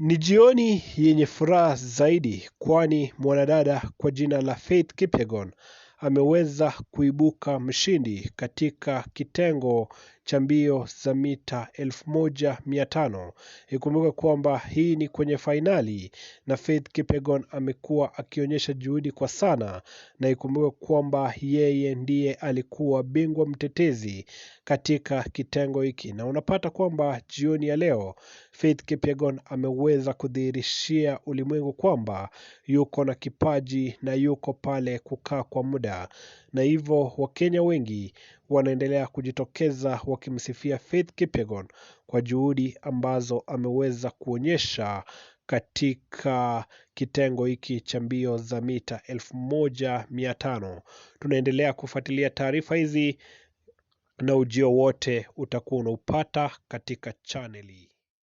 Ni jioni yenye furaha zaidi kwani mwanadada kwa jina la Faith Kipyegon ameweza kuibuka mshindi katika kitengo cha mbio za mita 1500. Ikumbuke kwamba hii ni kwenye fainali na Faith Kipyegon amekuwa akionyesha juhudi kwa sana, na ikumbuke kwamba yeye ndiye alikuwa bingwa mtetezi katika kitengo hiki, na unapata kwamba jioni ya leo Faith Kipyegon ameweza kudhihirishia ulimwengu kwamba yuko na kipaji na yuko pale kukaa kwa muda, na hivyo Wakenya wengi wanaendelea kujitokeza wakimsifia Faith Kipyegon kwa juhudi ambazo ameweza kuonyesha katika kitengo hiki cha mbio za mita 1500. Tunaendelea kufuatilia taarifa hizi na ujio wote utakuwa unaupata katika channel hii.